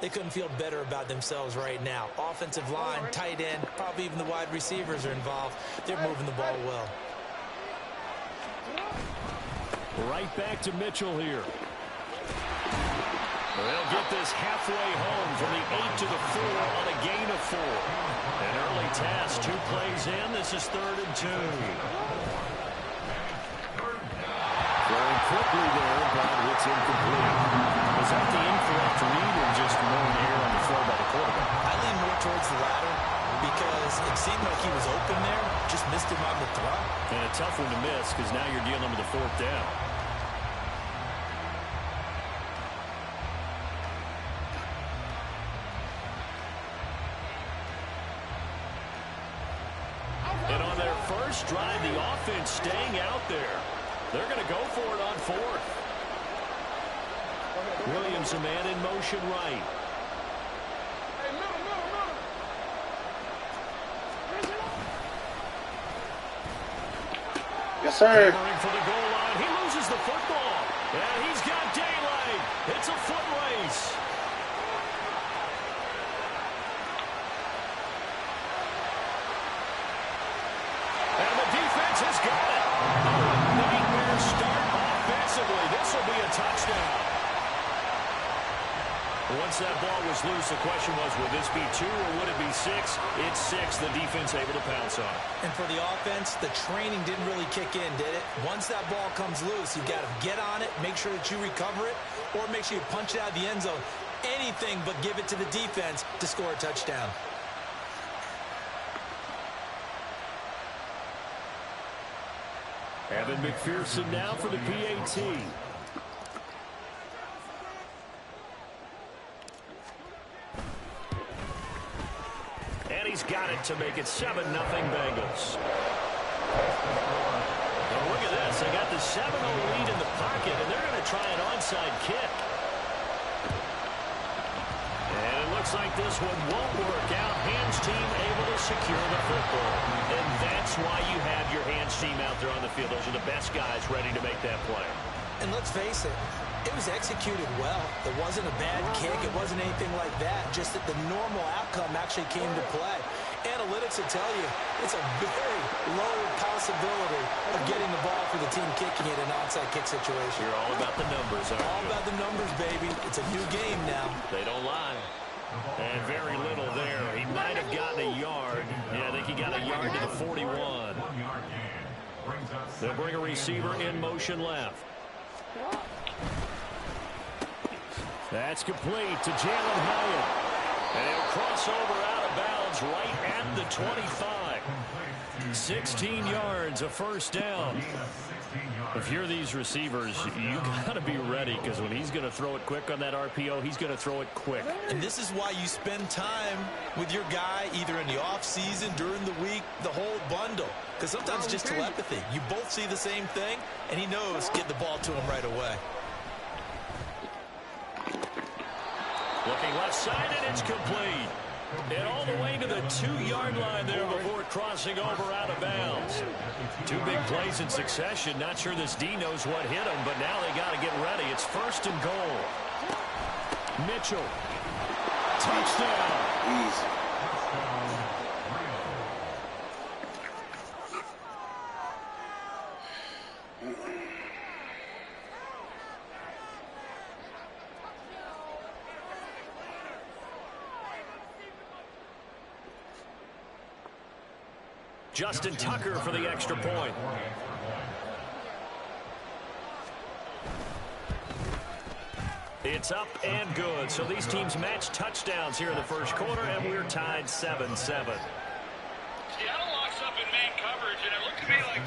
They couldn't feel better about themselves right now. Offensive line, tight end, probably even the wide receivers are involved. They're moving the ball well. Right back to Mitchell here. They'll get this halfway home from the 8 to the 4 on a gain of 4. An early task, 2 plays in. This is 3rd and 2. Throwing quickly there, but it's incomplete. Was that the incorrect read or just more air on the throw by the quarterback? I lean more towards the latter because it seemed like he was open there, just missed him on the throw. And a tough one to miss because now you're dealing with a 4th down. And on their first drive, the offense staying out there. They're going to go for it on 4th. Williams, a man in motion right. Yes, sir. For the goal line. He loses the football. And he's got daylight. It's a foot race. And the defense has got it. Oh, a nightmare start offensively. This will be a touchdown. Once that ball was loose, the question was, would this be 2 or would it be 6? It's 6. The defense able to pounce on it. And for the offense, the training didn't really kick in, did it? Once that ball comes loose, you've got to get on it, make sure that you recover it, or make sure you punch it out of the end zone. Anything but give it to the defense to score a touchdown. Evan McPherson now for the PAT. And he's got it to make it 7-0 Bengals. Now look at this. They got the 7-0 lead in the pocket, and they're going to try an onside kick. And it looks like this one won't work out. Hands team able to secure the football. And that's why you have your hands team out there on the field. Those are the best guys ready to make that play. And let's face it, it was executed well. It wasn't a bad kick. It wasn't anything like that. Just that the normal outcome actually came to play. Analytics will tell you it's a very low possibility of getting the ball for the team kicking it in an onside kick situation. You're all about the numbers, aren't you? All about the numbers, baby. It's a new game now. They don't lie. And very little there. He might have gotten a yard. Yeah, I think he got a yard to the 41. They'll bring a receiver in motion left. That's complete to Jalen Hyatt. And he'll cross over out of bounds right at the 25. 16 yards, a first down. If you're these receivers, you got to be ready because when he's going to throw it quick on that RPO, he's going to throw it quick. And this is why you spend time with your guy either in the off season, during the week, the whole bundle. Because sometimes it's just telepathy. You both see the same thing, and he knows get the ball to him right away. Looking left side, and it's complete. And all the way to the 2-yard line there before crossing over out of bounds. 2 big plays in succession. Not sure this D knows what hit him, but now they got to get ready. It's 1st and goal. Mitchell. Touchdown. Easy. Justin Tucker for the extra point. It's up and good. So these teams match touchdowns here in the first quarter, and we're tied 7-7. Seattle locks up in man coverage, and it looked to me like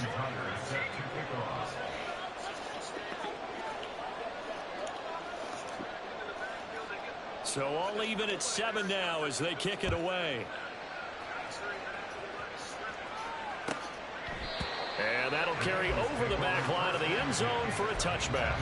so all even at 7 now as they kick it away. And that'll carry over the back line of the end zone for a touchback.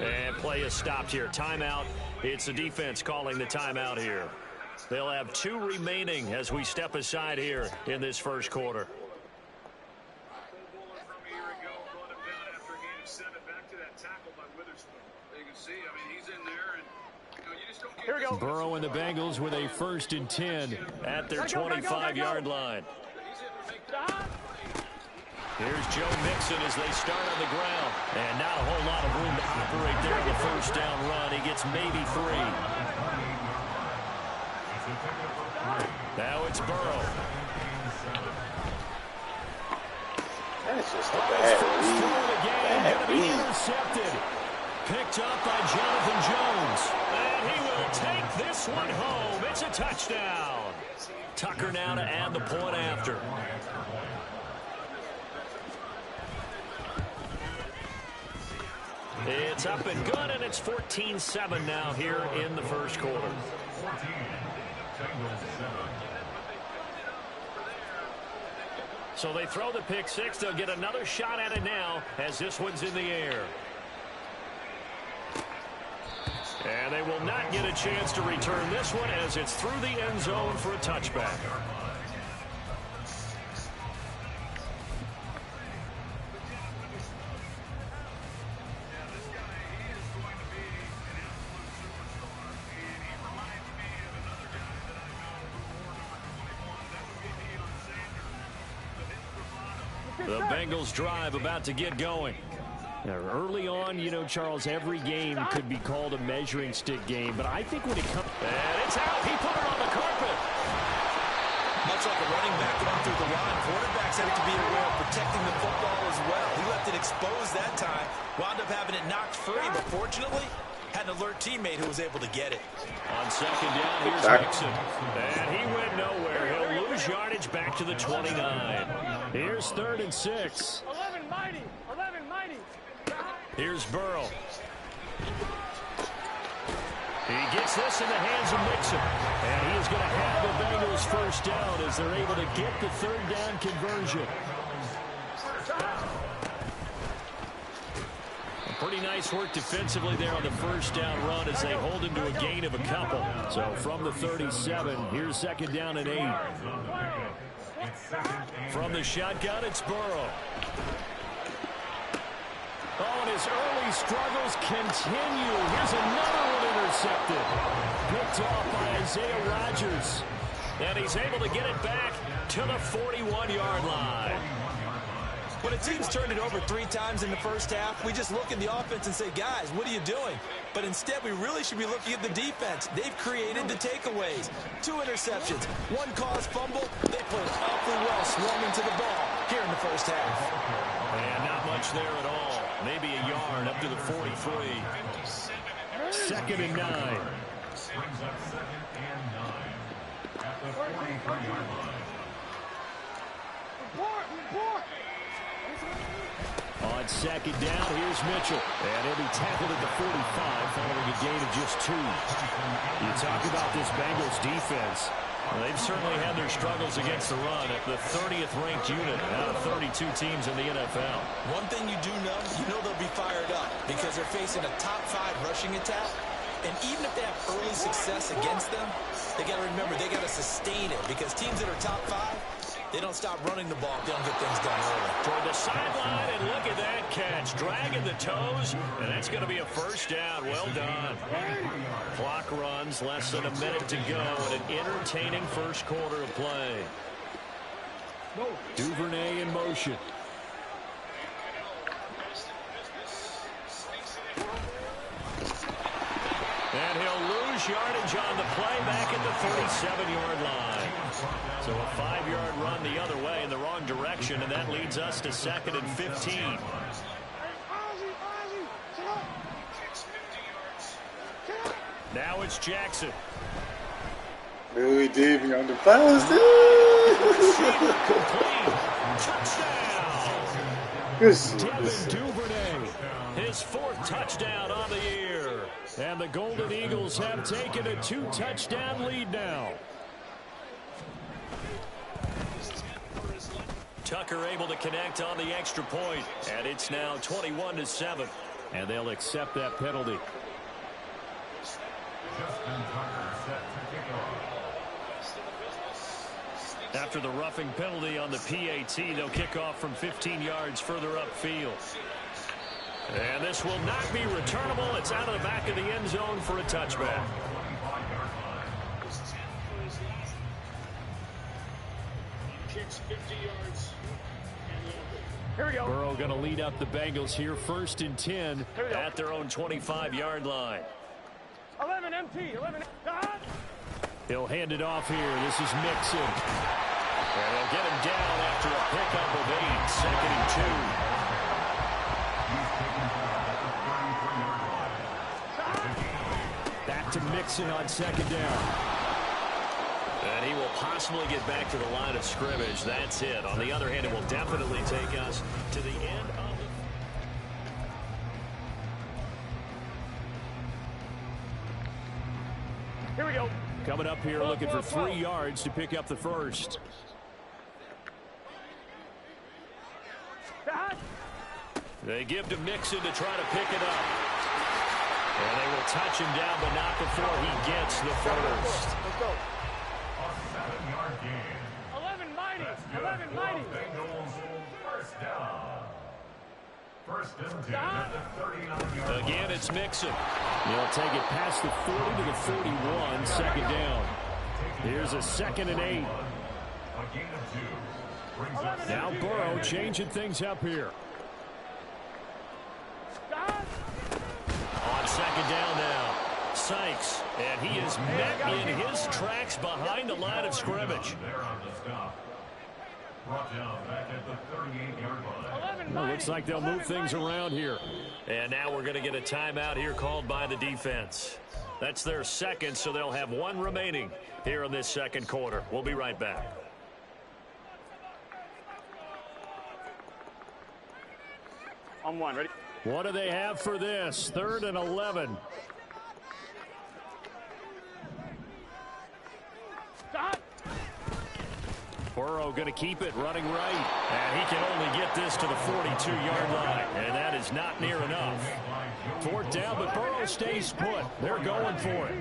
And Play is stopped here. Timeout. It's the defense calling the timeout here. They'll have 2 remaining as we step aside here in this first quarter. Burrow and the Bengals with a 1st and 10 at their 25-yard line. Here's Joe Mixon as they start on the ground. And not a whole lot of room to operate there on the first down run. He gets maybe 3. Now it's Burrow. That's just a bad read. Intercepted. Picked up by Jonathan Jones. And he will take this one home. It's a touchdown. Tucker now to add the point after. It's up and good, and it's 14-7 now here in the first quarter. So they throw the pick 6. They'll get another shot at it now as this one's in the air. And they will not get a chance to return this one as it's through the end zone for a touchback. The Bengals drive about to get going. Now, early on, you know, Charles, every game could be called a measuring stick game, but I think when it comes... And it's out. He put it on the carpet. Much like a running back going through the line, quarterbacks have to be aware of protecting the football as well. He left it exposed that time, wound up having it knocked free, but fortunately, had an alert teammate who was able to get it. On second down, here's Mixon. And he went nowhere. He'll lose yardage back to the 29. Here's 3rd and 6. 11 mighty. Here's Burrow. He gets this in the hands of Mixon. And he is going to have the Bengals first down as they're able to get the 3rd down conversion. Pretty nice work defensively there on the first down run as they hold him to a gain of a couple. So from the 37, here's 2nd down and 8. From the shotgun, it's Burrow. Oh, and his early struggles continue. Here's another one intercepted. Picked off by Isaiah Rodgers. And he's able to get it back to the 41-yard line. When a team's turned it over 3 times in the first half, we just look at the offense and say, guys, what are you doing? But instead, we really should be looking at the defense. They've created the takeaways. 2 interceptions, 1 caused fumble. They played awfully well swarming to the ball here in the first half. And not much there at all. Maybe a yard up to the 43. 2nd and 9. On 2nd down, here's Mitchell. And he'll be tackled at the 45 following a gain of just 2. You talk about this Bengals defense. Well, they've certainly had their struggles against the run at the 30th ranked unit out of 32 teams in the NFL. One thing you do know, they'll be fired up because they're facing a top 5 rushing attack. And even if they have early success against them, they got to remember they got to sustain it because teams that are top 5, they don't stop running the ball if they don't get things done early. Toward the sideline, and look at that catch. Dragging the toes, and that's going to be a first down. Well done. Clock runs, less than a minute to go, and an entertaining first quarter of play. Duvernay in motion. And he'll lose yardage on the play back at the 37-yard line. So a 5-yard run the other way in the wrong direction, and that leads us to 2nd and 15. Now it's Jackson. Really deep on the pass. Devin Duvernay, his 4th touchdown on the year. And the Golden Eagles have taken a 2-touchdown lead now. Tucker able to connect on the extra point, and it's now 21-7. And they'll accept that penalty. After the roughing penalty on the PAT, they'll kick off from 15 yards further upfield. And this will not be returnable. It's out of the back of the end zone for a touchback. Kicks 50 yards. Here we go. Burrow going to lead up the Bengals here, 1st and 10 at their own 25-yard line. 11 MT, 11. He'll hand it off here. This is Mixon. And they'll get him down after a pickup of 8, 2nd and 2. Back to Mixon on 2nd down. And he will possibly get back to the line of scrimmage. That's it. On the other hand, it will definitely take us to the end of the... Here we go. Coming up here looking for 3 yards to pick up the first. They give to Mixon to try to pick it up. And they will touch him down, but not before he gets the first. Let's go. 11 mighty. 11 mighty. First down. First and 10 at the 39-yard. Again, it's Mixon. He'll take it past the 40 to the 41, 2nd down. Here's a 2nd and 8. Now Burrow changing things up here. On 2nd down now, Sykes, and he is met in his tracks behind the line of scrimmage. Well, looks like they'll move things around here. And now we're going to get a timeout here called by the defense. That's their 2nd, so they'll have 1 remaining here in this 2nd quarter. We'll be right back. On 1, ready? What do they have for this? 3rd and 11. Burrow going to keep it running right. And he can only get this to the 42-yard line. And that is not near enough. 4th down, but Burrow stays put. They're going for it.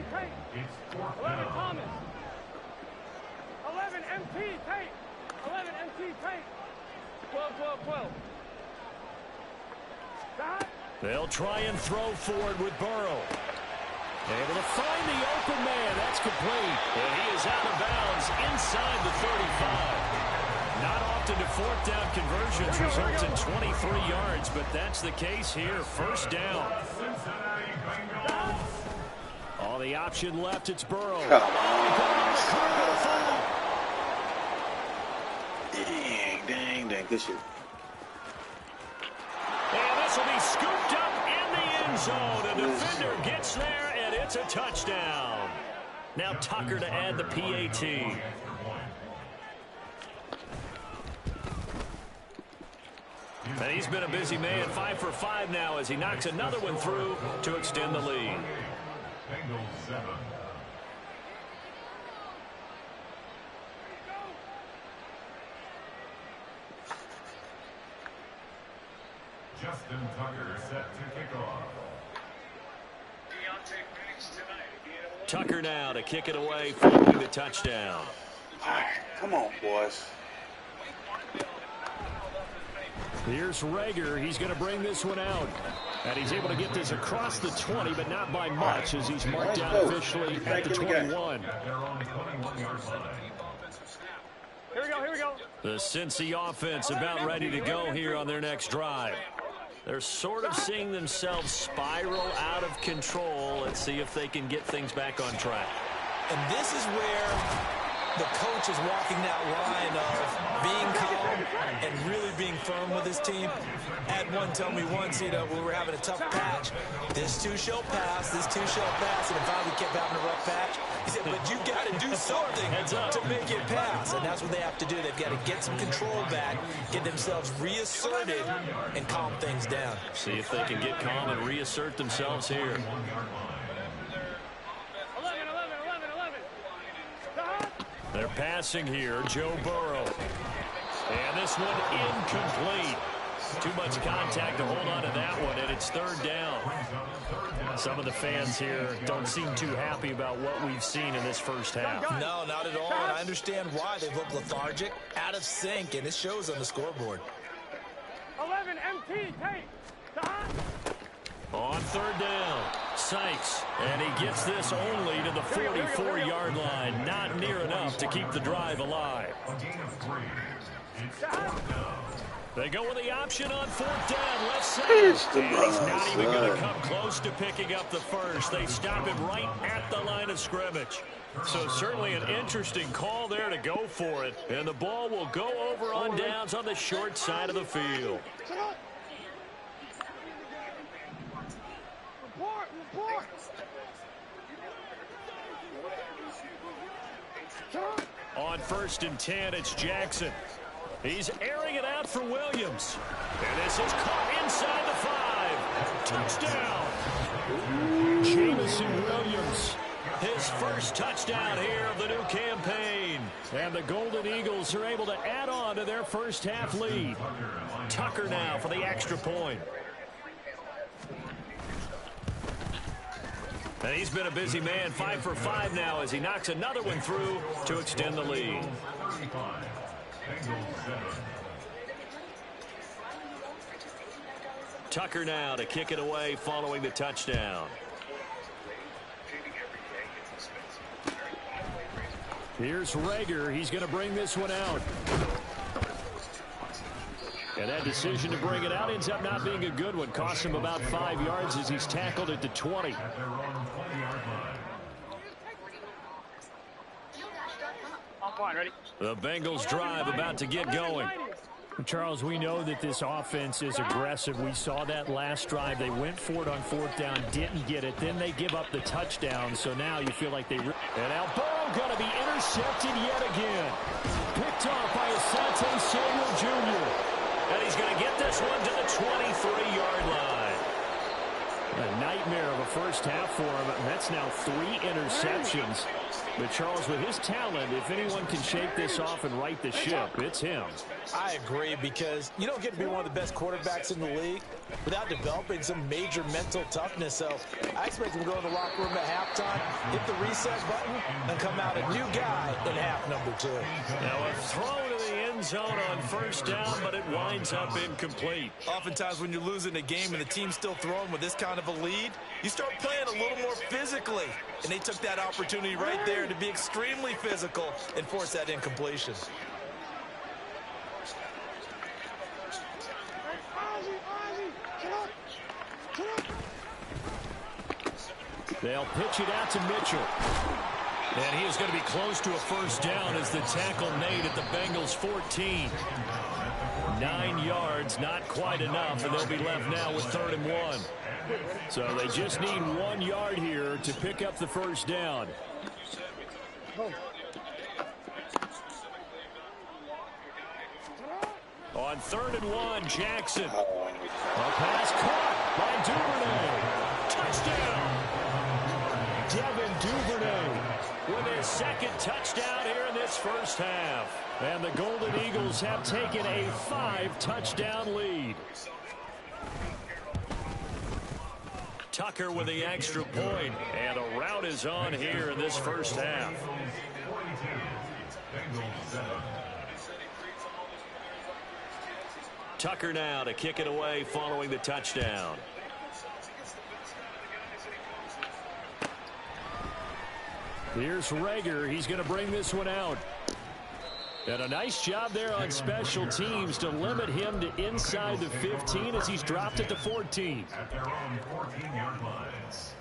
11 Thomas. 11 MT Tate. 11 MT Tate. 12, 12, 12. They'll try and throw forward with Burrow. Able to find the open man. That's complete. And he is out of bounds inside the 35. Not often do 4th down conversions result in 23 yards, but that's the case here. 1st down. All the option left, it's Burrow. Dang, good shit. And this will be scooped up in the end zone. A defender gets there, and it's a touchdown. Now Tucker to add the PAT. And he's been a busy man, 5 for 5 now as he knocks another one through to extend the lead. Bengals 7. Justin Tucker set to kick off. Tucker now to kick it away, flanking the touchdown. All right, come on, boys. Here's Rager. He's going to bring this one out. And he's able to get this across the 20, but not by much as he's marked down officially at the 21. Here we go, here we go. The Cincy offense about ready to go here on their next drive. They're sort of seeing themselves spiral out of control. Let's see if they can get things back on track. And this is where the coach is walking that line of being calm and really being firm with his team. Had one tell me once, we were having a tough patch. This too shall pass, this too shall pass. And if I kept having a rough patch, he said, but you got to do something to make it pass. And that's what they have to do. They've got to get some control back, get themselves reasserted, and calm things down. See if they can get calm and reassert themselves here. 11, 11. They're passing here, Joe Burrow. And this one incomplete. Too much contact to hold on to that one, and it's third down. Some of the fans here don't seem too happy about what we've seen in this first half. No, not at all, and I understand why. They've looked lethargic, out of sync, and it shows on the scoreboard. 11 MT, take. On third down, Sykes, and he gets this only to the 44-yard line. Not near enough to keep the drive alive. They go with the option on fourth down, left side. And he's not even going to come close to picking up the first. They stop him right at the line of scrimmage. So certainly an interesting call there to go for it. And the ball will go over on downs on the short side of the field. On 1st and 10, it's Jackson. He's airing it out for Williams. And this is caught inside the 5. Touchdown. Jameson Williams. His first touchdown here of the new campaign. And the Golden Eagles are able to add on to their first half lead. Tucker now for the extra point. And he's been a busy man, 5 for 5 now as he knocks another one through to extend the lead. Tucker now to kick it away following the touchdown. Here's Rager. He's going to bring this one out. And that decision to bring it out ends up not being a good one. Costs him about 5 yards as he's tackled at the 20. The Bengals drive about to get going. Charles, we know that this offense is aggressive. We saw that last drive. They went for it on fourth down, didn't get it. Then they give up the touchdown. So now you feel like they... And now Burrow going to be intercepted yet again. Picked off by Asante Samuel Jr. And he's going to get this one to the 23-yard line. A nightmare of a first half for him. And that's now 3 interceptions. But, Charles, with his talent, if anyone can shake this off and right the ship, it's him. I agree, because you don't get to be one of the best quarterbacks in the league without developing some major mental toughness. So I expect him to go in the locker room at halftime, hit the reset button, and come out a new guy in half number 2. Now a throw to the end zone on first down, but it winds up incomplete. Oftentimes when you're losing a game and the team's still throwing with this kind of a lead, you start playing a little more physically. And they took that opportunity right there to be extremely physical and force that incompletion. They'll pitch it out to Mitchell. And he is going to be close to a first down as the tackle made at the Bengals 14. 9 yards, not quite enough, and they'll be left now with 3rd and 1. So they just need 1 yard here to pick up the first down. On 3rd and 1, Jackson. A pass caught by Duvernay. Touchdown. Devin Duvernay with his 2nd touchdown here in this first half. And the Golden Eagles have taken a 5-touchdown lead. Tucker with the extra point, and a rout is on here in this first half. Tucker now to kick it away following the touchdown. Here's Rager. He's going to bring this one out. And a nice job there on special teams to limit him to inside the 15 as he's dropped it to 14. At their own 14-yard lines.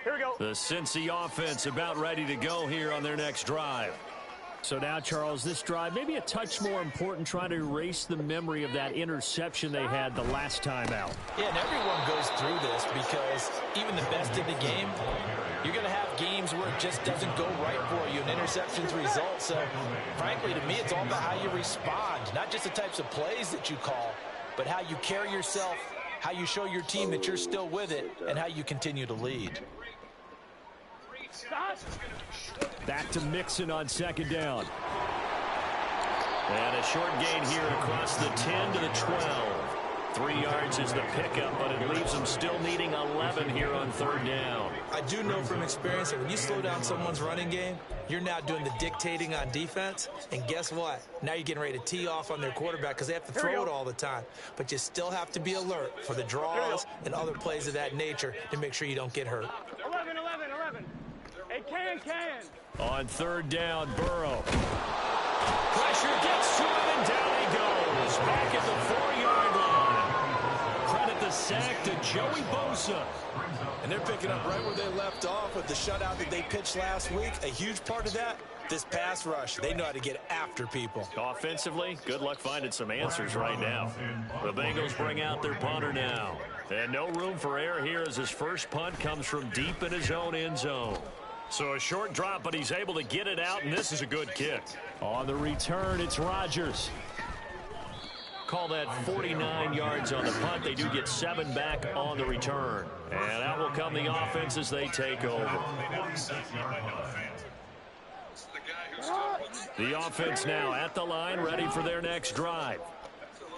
Here we go. The Cincy offense about ready to go here on their next drive. So now, Charles, this drive maybe a touch more important, trying to erase the memory of that interception they had the last time out. Yeah, and everyone goes through this because even the best in the game, you're going to have games where it just doesn't go right for you, and interceptions result. So, frankly, to me, it's all about how you respond, not just the types of plays that you call, but how you carry yourself, how you show your team that you're still with it, and how you continue to lead. Back to Mixon on 2nd down. And a short gain here across the 10 to the 12. 3 yards is the pickup, but it leaves them still needing 11 here on third down. I do know from experience that when you slow down someone's running game, you're now doing the dictating on defense. And guess what? Now you're getting ready to tee off on their quarterback because they have to throw it all the time. But you still have to be alert for the draws and other plays of that nature to make sure you don't get hurt. 11. Hey, can. On third down, Burrow. Pressure gets to him, and down he goes. Back at the 4-yard line. Credit the sack to Joey Bosa. And they're picking up right where they left off with the shutout that they pitched last week. A huge part of that, this pass rush. They know how to get after people. Offensively, good luck finding some answers right now. The Bengals bring out their punter now. And no room for error here as his first punt comes from deep in his own end zone. So a short drop, but he's able to get it out, and this is a good kick. On the return, it's Rodgers. Call that 49 yards on the punt. They do get 7 back on the return. And out will come the offense as they take over. The offense now at the line, ready for their next drive.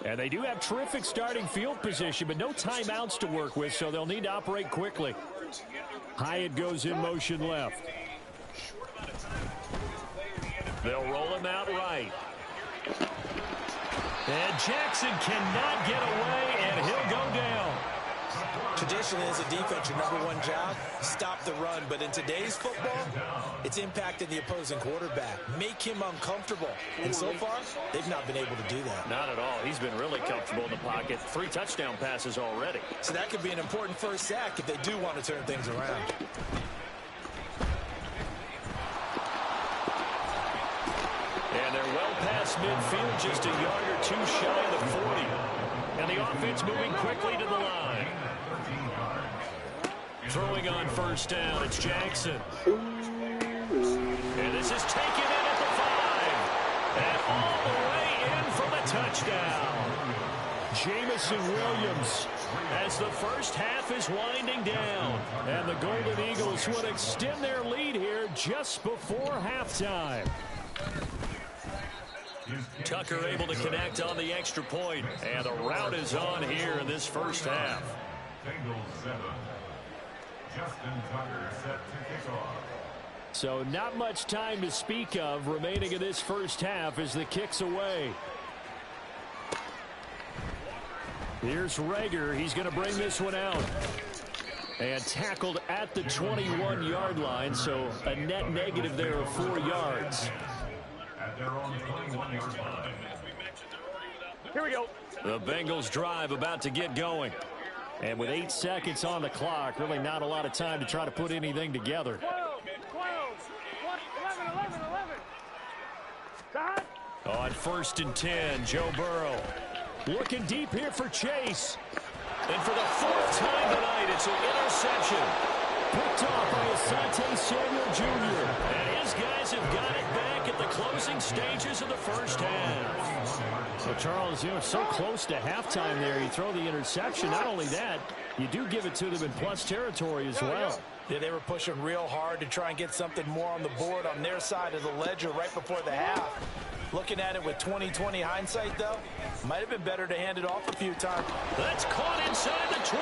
And they do have terrific starting field position, but no timeouts to work with, so they'll need to operate quickly. Hyatt goes in motion left. They'll roll him out right. And Jackson cannot get away, and he'll go down. Traditionally, as a defense, your number one job, stop the run. But in today's football, it's impacting the opposing quarterback. Make him uncomfortable. And so far, they've not been able to do that. Not at all. He's been really comfortable in the pocket. 3 touchdown passes already. So that could be an important first sack if they do want to turn things around. And they're well past midfield, just a yard or 2 shy of the 40. And the offense moving quickly to the line. Throwing on first down, it's Jackson. And this is taken in at the 5. And all the way in for the touchdown. Jamison Williams. As the first half is winding down. And the Golden Eagles would extend their lead here just before halftime. Tucker able to connect on the extra point. And the route is on here in this first half. Bengals 7. Justin Tucker set to kick off. So not much time to speak of remaining in this first half as the kick's away. Here's Reagor. He's going to bring this one out. And tackled at the 21-yard line, so a net negative there of 4 yards. At their own 21-yard line. Here we go. The Bengals drive about to get going. And with 8 seconds on the clock, really not a lot of time to try to put anything together. 11. On first and 10, Joe Burrow. Looking deep here for Chase. And for the 4th time tonight, it's an interception. Picked off by Asante Samuel Jr. And his guys have got it back at the closing stages of the first half. So, Charles, so close to halftime there. You throw the interception. Not only that, you do give it to them in plus territory as well. Yeah, they were pushing real hard to try and get something more on the board on their side of the ledger right before the half. Looking at it with 20/20 hindsight, though, might have been better to hand it off a few times. That's caught inside the 20.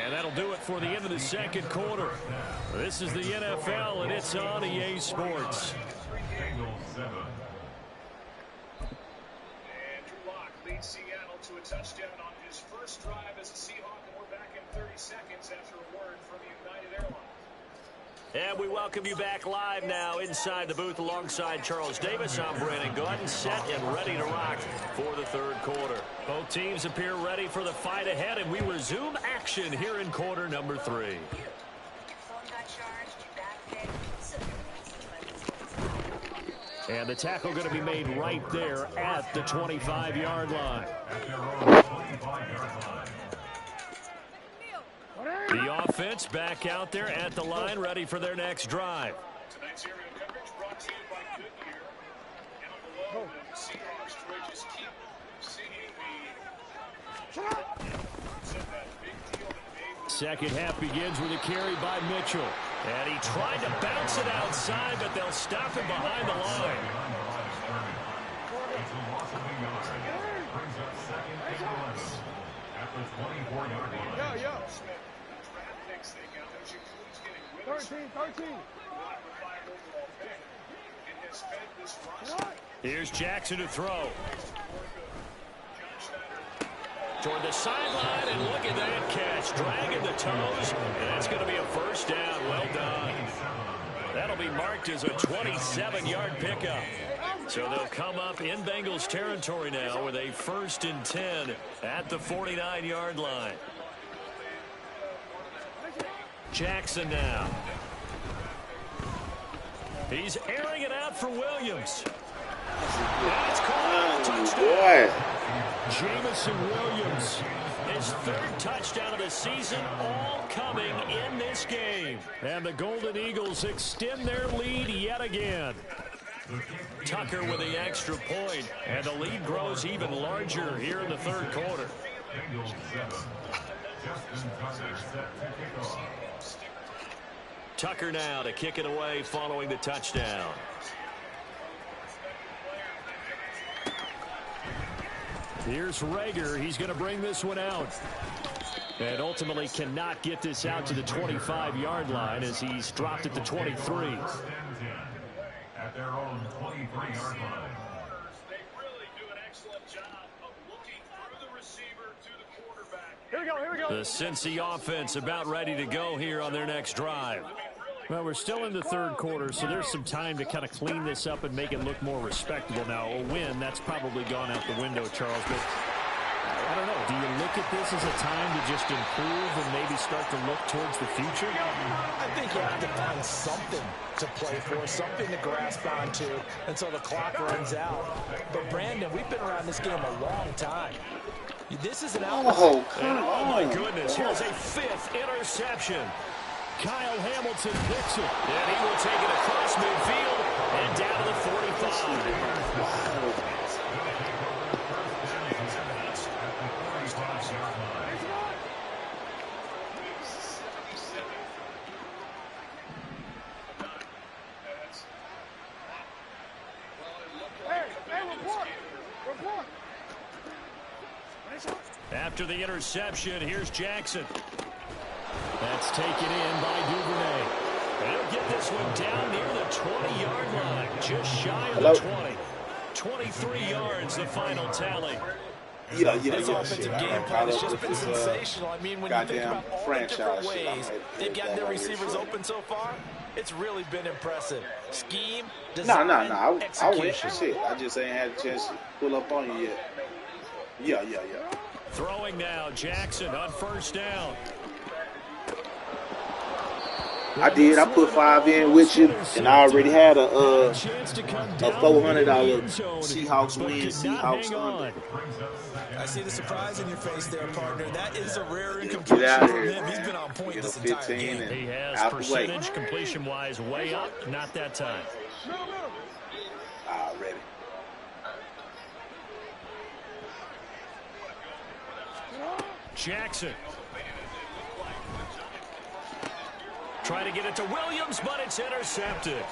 And that'll do it for the end of the second quarter. This is the NFL, and it's on EA Sports. Bengals 7. Andrew Luck leads Seattle to a touchdown on his first drive as a Seahawk, and we're back in 30 seconds after a word from United Airlines. And we welcome you back live now inside the booth alongside Charles Davis. I'm Brandon Gaudin, set and ready to rock for the third quarter. Both teams appear ready for the fight ahead, and we resume action here in quarter number 3. And the tackle going to be made right there at the 25-yard line. At their own 25-yard line. The offense back out there at the line, ready for their next drive. Tonight's aerial coverage brought to you by Goodyear. And on the low, the Seahawks try just keep seeing the... second half begins with a carry by Mitchell. And he tried to bounce it outside, but they'll stop him behind the line. It's a loss of a yard. Brings up second and 11 at the 24-yard line. Yo. Smith, the draft picks they got, which includes getting Willis, 13. not the 5 overall pick. It has fed this roster. Here's Jackson to throw. Toward the sideline, and look at that catch. Dragging the toes, and that's going to be a first down. Well done. That'll be marked as a 27-yard pickup. So they'll come up in Bengals territory now with a 1st and 10 at the 49-yard line. Jackson now. He's airing it out for Williams. That's called a touchdown. Jamison Williams, his 3rd touchdown of the season, all coming in this game. And the Golden Eagles extend their lead yet again. Tucker with the extra point, and the lead grows even larger here in the 3rd quarter. Bengals 7. Justin Tucker set to kick off. Tucker now to kick it away following the touchdown. Here's Rager. He's going to bring this one out. And ultimately cannot get this out to the 25-yard line as he's dropped it to 23. 1st and 10 at their own 23-yard line. They really do an excellent job of looking through the receiver to the quarterback. Here we go. The Cincy offense about ready to go here on their next drive. Well, we're still in the 3rd quarter, so there's some time to kind of clean this up and make it look more respectable. Now, a win, that's probably gone out the window, Charles, but I don't know. Do you look at this as a time to just improve and maybe start to look towards the future? I think you have to find something to play for, something to grasp onto until the clock runs out. But, Brandon, we've been around this game a long time. This is an outlet. Oh, come Oh, my on. goodness. Here's a 5th interception. Kyle Hamilton picks it, and he will take it across midfield and down to the 45. Report. After the interception, here's Jackson. That's taken in by Duvernay. They'll get this one down near the 20-yard line, just shy of the 20. 23 yards, the final tally. This offensive game plan has just been sensational. I mean, when you think about all the different ways they've gotten their receivers open so far, it's really been impressive. Scheme, design, I went execution. shit. I just ain't had a chance to pull up on you yet. Yeah. Throwing now, Jackson on 1st down. I did. I put 5 in with you, and I already had a $400 Seahawks win, Seahawks under. I see the surprise in your face there, partner. That is a rare incompletion Get out from here. him. He's been on point Get a this entire 15 game. and He has out the way. percentage completion-wise way up, not that time. Already. Jackson. Trying to get it to Williams, but it's intercepted. And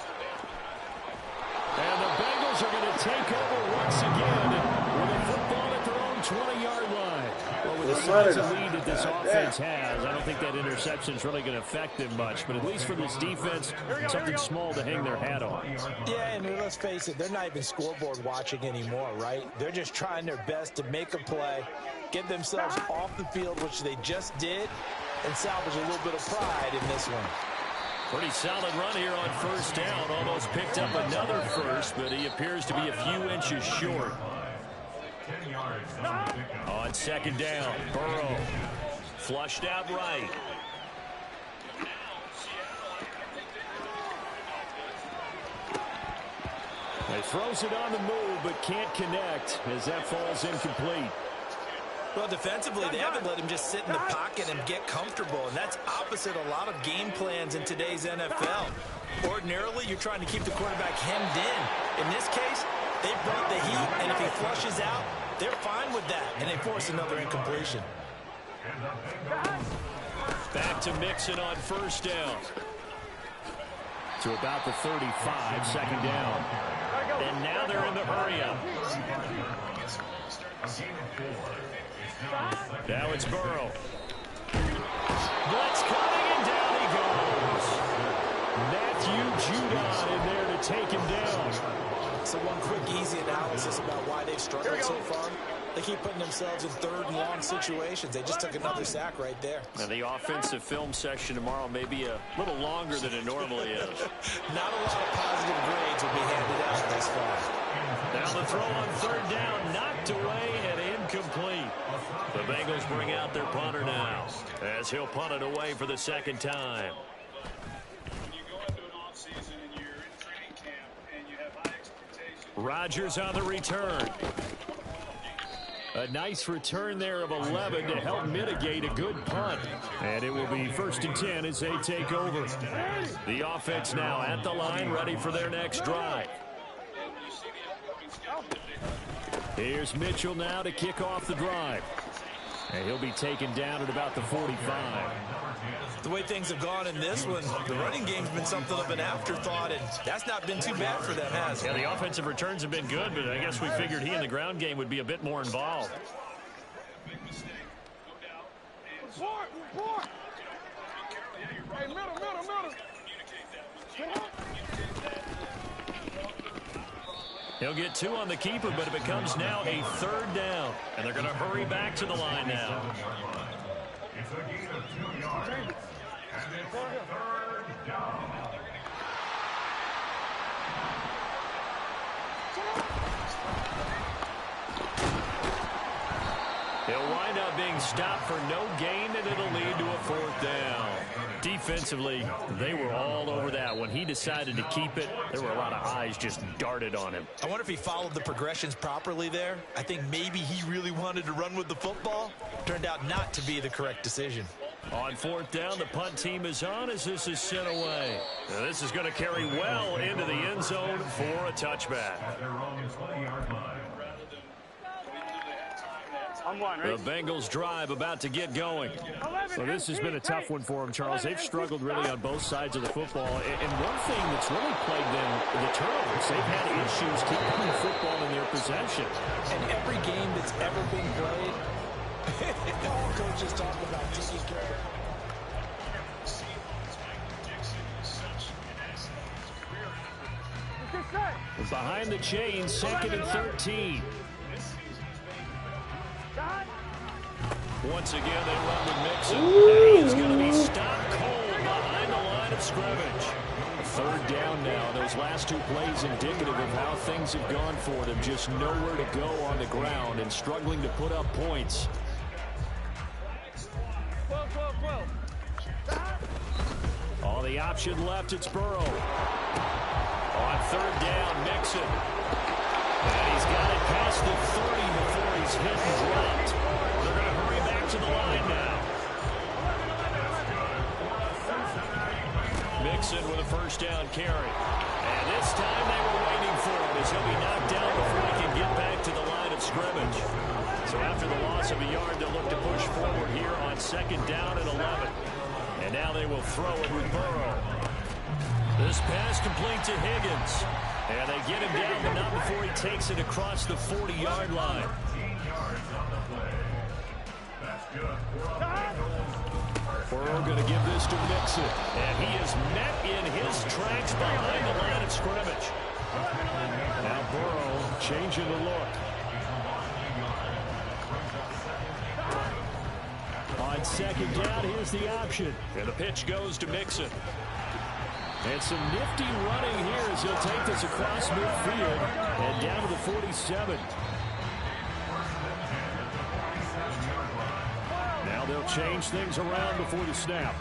the Bengals are going to take over once again with a football at their own 20-yard line. Well, with the size of lead that this offense has, I don't think that interception is really going to affect them much. But at least for this defense, something small to hang their hat on. Yeah, and let's face it, they're not even scoreboard watching anymore, right? They're just trying their best to make a play, get themselves off the field, which they just did, and salvage a little bit of pride in this one. Pretty solid run here on 1st down. Almost picked up another first, but he appears to be a few inches short. 10 yards on the pickup. On 2nd down, Burrow flushed out right. He throws it on the move, but can't connect as that falls incomplete. Well, defensively, they haven't let him just sit in the pocket and get comfortable, and that's opposite a lot of game plans in today's NFL. Ordinarily, you're trying to keep the quarterback hemmed in. In this case, they brought the heat, and if he flushes out, they're fine with that, and they force another incompletion. And the Bengals Back to Mixon on first down. To about the 35, second down. And now they're in the hurry-up. Now it's Burrow. Blitz coming, and down he goes. Matthew Judon in there to take him down. So one quick, easy analysis about why they've struggled so far. They keep putting themselves in third and long situations. They just took another sack right there. Now the offensive film session tomorrow may be a little longer than it normally is. Not a lot of positive grades will be handed out this far. Now the throw on third down, knocked away and incomplete. The Bengals bring out their punter now, as he'll punt it away for the second time. When you go into an offseason and you're in training camp and you have high expectations. Rodgers on the return. A nice return there of 11 to help mitigate a good punt. And it will be 1st and 10 as they take over. The offense now at the line, ready for their next drive. Here's Mitchell now to kick off the drive. And he'll be taken down at about the 45. The way things have gone in this one, the running game's been something of an afterthought, and that's not been too bad for them, has it? Yeah, the offensive returns have been good, but I guess we figured he in the ground game would be a bit more involved. Big mistake, no doubt. And Report! Hey, middle! communicate that with He'll get 2 on the keeper, but it becomes now a 3rd down. And they're going to hurry back to the line now. It's a gain of 2 yards. And it's 3rd down. He'll wind up being stopped for no gain, and it'll lead to a 4th down. Defensively, they were all over that. When he decided to keep it, there were a lot of eyes just darted on him. I wonder if he followed the progressions properly there. I think maybe he really wanted to run with the football. Turned out not to be the correct decision. On 4th down, the punt team is on as this is sent away. Now, this is going to carry well into the end zone for a touchback. At their own 20-yard line. I'm one, The right? Bengals drive about to get going. So this has been a tough one for them, Charles. They've struggled really on both sides of the football. And one thing that's really plagued them, the turnovers. They've had issues keeping the football in their possession. And every game that's ever been played, all coaches talk about taking care of. Behind the chains, 2nd and 13. Once again, they run with Mixon. And he's going to be stopped cold behind the line of scrimmage. 3rd down now. Those last 2 plays indicative of how things have gone for them. Just nowhere to go on the ground and struggling to put up points. 12. All the option left, it's Burrow. On 3rd down, Mixon. And he's got it past the 30 before he's hit and dropped. They're going to hurry back to the line now. Mixon with a 1st down carry. And this time they were waiting for him as he'll be knocked down before he can get back to the line of scrimmage. So after the loss of a yard, they'll look to push forward here on 2nd down and 11. And now they will throw it with Burrow. This pass complete to Higgins. And they get him down, but not before he takes it across the 40-yard line. 14 yards on the play. That's good. Burrow going to give this to Mixon. And he is met in his tracks behind the line of scrimmage. Now Burrow changing the look. On 2nd down, here's the option. And the pitch goes to Mixon. And some nifty running here as he'll take this across midfield and down to the 47. Now they'll change things around before the snap.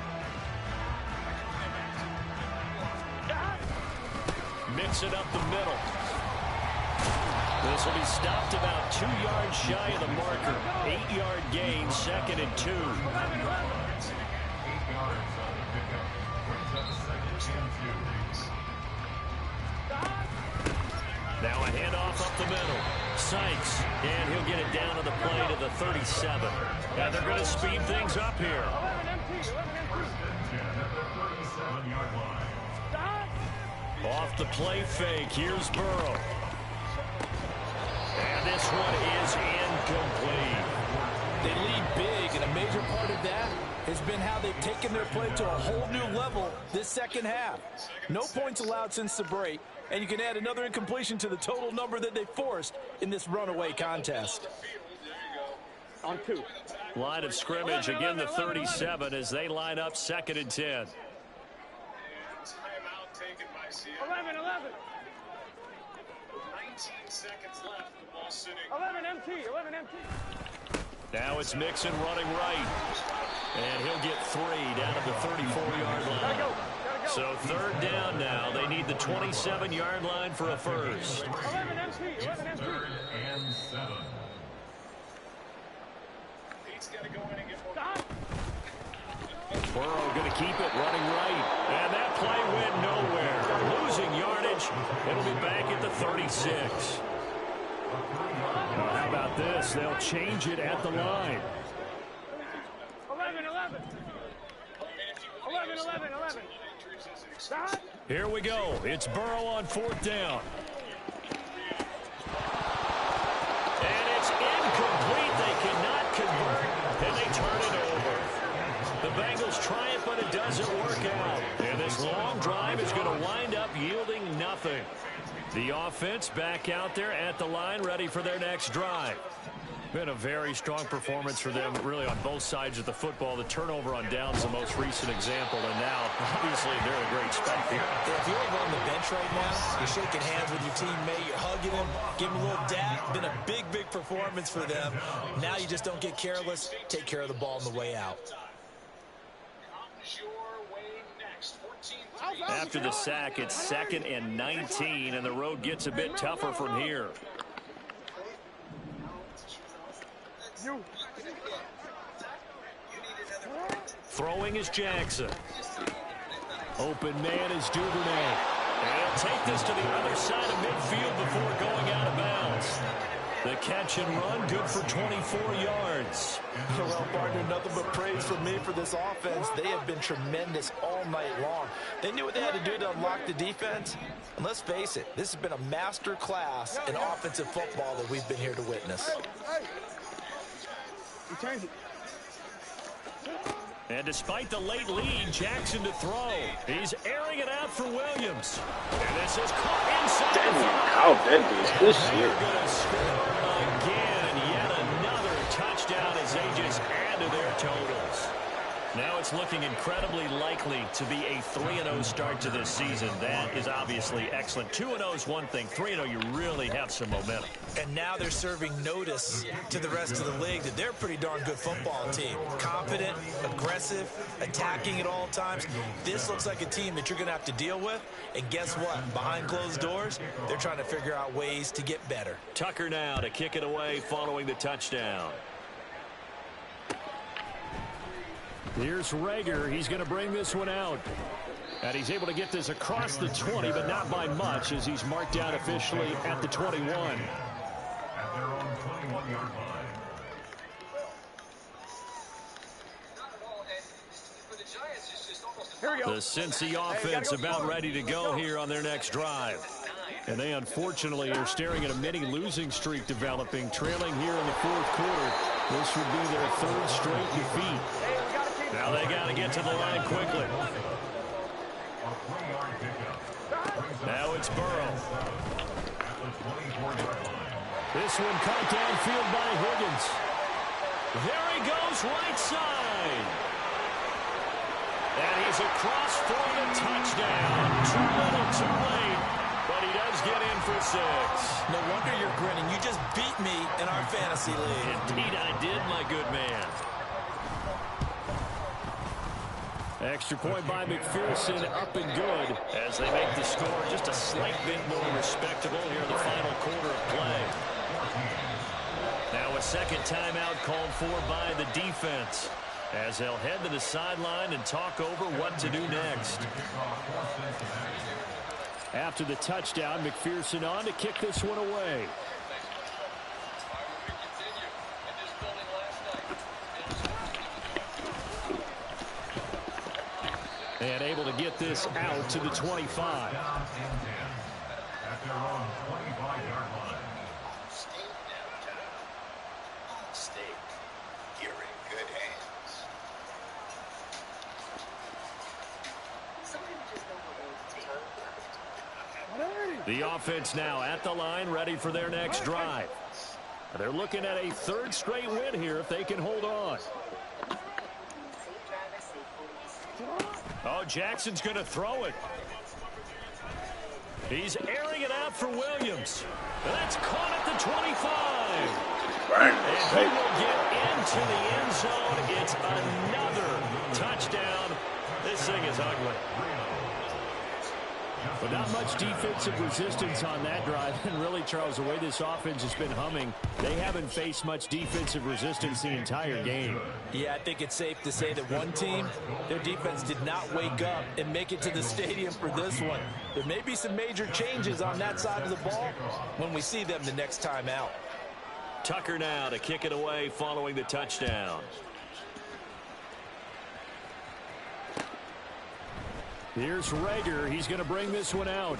Mix it up the middle. This will be stopped about 2 yards shy of the marker. 8-yard gain, 2nd and 2. Now a handoff up the middle. Sykes, and he'll get it down to the play to the 37. And they're going to speed things up here. 37-yard line. Off the play fake, here's Burrow. And this one is incomplete. They lead big, and a major part of that has been how they've taken their play to a whole new level this second half. No points allowed since the break, and you can add another incompletion to the total number that they forced in this runaway contest. On 2. Line of scrimmage, again the 37 as they line up 2nd and 10. Timeout taken by Seattle. 11. 19 seconds left. The ball sitting. 11 MT. Now it's Mixon running right. And he'll get 3 down at the 34-yard line. Gotta go. So 3rd down now. They need the 27-yard line for a first. 11 MT. 3rd and 7. He's got to go in and get more. Stop. Burrow going to keep it running right. And that play went nowhere. Losing yardage. It'll be back at the 36. How about this? They'll change it at the line. 11. 11. Stop. Here we go. It's Burrow on 4th down. And it's incomplete. They cannot convert. And they turn it over. The Bengals try it, but it doesn't work out. And this long drive is going to wind up yielding nothing. The offense back out there at the line, ready for their next drive. Been a very strong performance for them, really, on both sides of the football. The turnover on downs the most recent example, and now, obviously, they're a great spot here. If you're over on the bench right now, you're shaking hands with your teammate, you're hugging him, giving him a little dap. Been a big, big performance for them. Now you just don't get careless. Take care of the ball on the way out. Comes your way next. 14-3. After the sack, it's 2nd and 19, and the road gets a bit tougher from here. Throwing is Jackson. Open man is Duvernay. And he'll take this to the other side of midfield before going out of bounds. The catch and run, good for 24 yards. Well, partner, nothing but praise from me for this offense. They have been tremendous all night long. They knew what they had to do to unlock the defense. And let's face it, this has been a master class in offensive football that we've been here to witness. And despite the late lead, Jackson to throw. He's airing it out for Williams. And this is caught inside. How that is good shit. They're going to score again. Yet another touchdown as they just add to their totals. Now it's looking incredibly likely to be a 3-0 start to this season. That is obviously excellent. 2-0 is one thing. 3-0, you really have some momentum. And now they're serving notice to the rest of the league that they're a pretty darn good football team. Confident, aggressive, attacking at all times. This looks like a team that you're going to have to deal with. And guess what? Behind closed doors, they're trying to figure out ways to get better. Tucker now to kick it away following the touchdown. Here's Rager. He's going to bring this one out. And he's able to get this across the 20, but not by much, as he's marked down officially at the 21. At their own 21-yard line. Here we go. The Cincy offense about ready to go here on their next drive. And they unfortunately are staring at a mini losing streak developing, trailing here in the 4th quarter. This would be their 3rd straight defeat. Now they got to get to the line quickly. Now it's Burrow. This one caught downfield by Higgins. There he goes, right side. And he's across for the touchdown. Too little, too late. But he does get in for 6. No wonder you're grinning. You just beat me in our fantasy league. Indeed I did, my good man. Extra point by McPherson, up and good. As they make the score just a slight bit more respectable here in the final quarter of play. Now a second timeout called for by the defense, as they'll head to the sideline and talk over what to do next. After the touchdown, McPherson on to kick this one away. get this out to the 25. At their own 25-yard line. Stay downtown. Stay. You're in good hands. The offense now at the line, ready for their next drive. They're looking at a third straight win here if they can hold on. Oh, Jackson's going to throw it. He's airing it out for Williams. That's caught at the 25. And he will get into the end zone. It's another touchdown. This thing is ugly. But not much defensive resistance on that drive. And really, Charles, the way this offense has been humming, they haven't faced much defensive resistance the entire game. Yeah, I think it's safe to say that one team, their defense did not wake up and make it to the stadium for this one. There may be some major changes on that side of the ball when we see them the next time out. Tucker now to kick it away following the touchdown. Here's Reagor. He's going to bring this one out.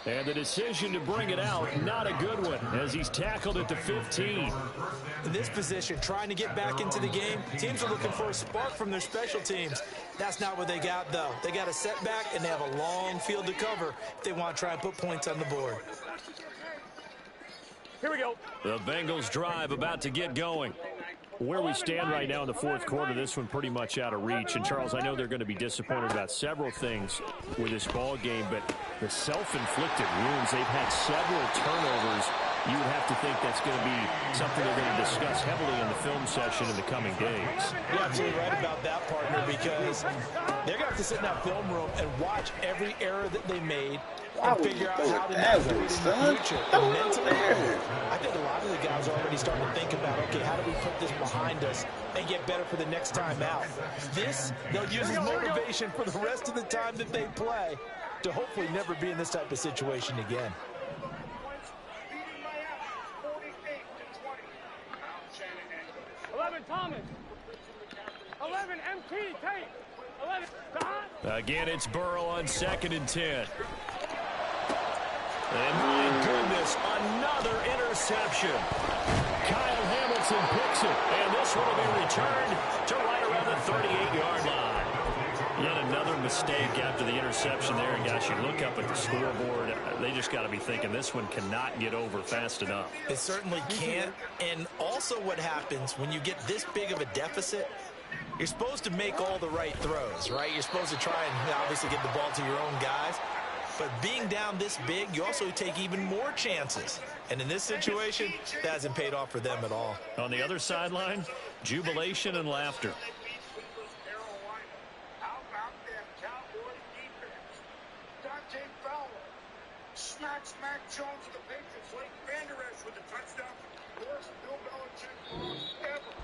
And the decision to bring it out, not a good one, as he's tackled at the 15. In this position, trying to get back into the game, teams are looking for a spark from their special teams. That's not what they got, though. They got a setback, and they have a long field to cover if they want to try and put points on the board. Here we go. The Bengals drive about to get going. Where we stand right now in the fourth quarter, this one pretty much out of reach. And, Charles, I know they're going to be disappointed about several things with this ball game, but the self-inflicted wounds, they've had several turnovers. You would have to think that's going to be something they're going to discuss heavily in the film session in the coming days. You're absolutely right about that, partner, because they're going to have to sit in that film room and watch every error that they made and figure out how to navigate in the future. And mentally, I think a lot of the guys are already starting to think about, okay, how do we put this behind us and get better for the next time out? This, they'll use as motivation for the rest of the time that they play to hopefully never be in this type of situation again. 11 Thomas. 11 MT Tate. 11 Don. Again, it's Burrow on 2nd and 10. And my goodness, another interception. Kyle Hamilton picks it, and this one will be returned to right around the 38-yard line. Yet another mistake after the interception there, and gosh, you look up at the scoreboard, they just got to be thinking this one cannot get over fast enough. It certainly can't, and also what happens when you get this big of a deficit, you're supposed to make all the right throws, right? You're supposed to try and obviously get the ball to your own guys. But being down this big, you also take even more chances. And in this situation, that hasn't paid off for them at all. On the other sideline, jubilation and laughter. How about that Cowboys defense? Dante Fowler smacks Mac Jones of the Patriots. Blake Van Der Esch with the touchdown. Worst Bill Belichick loss ever.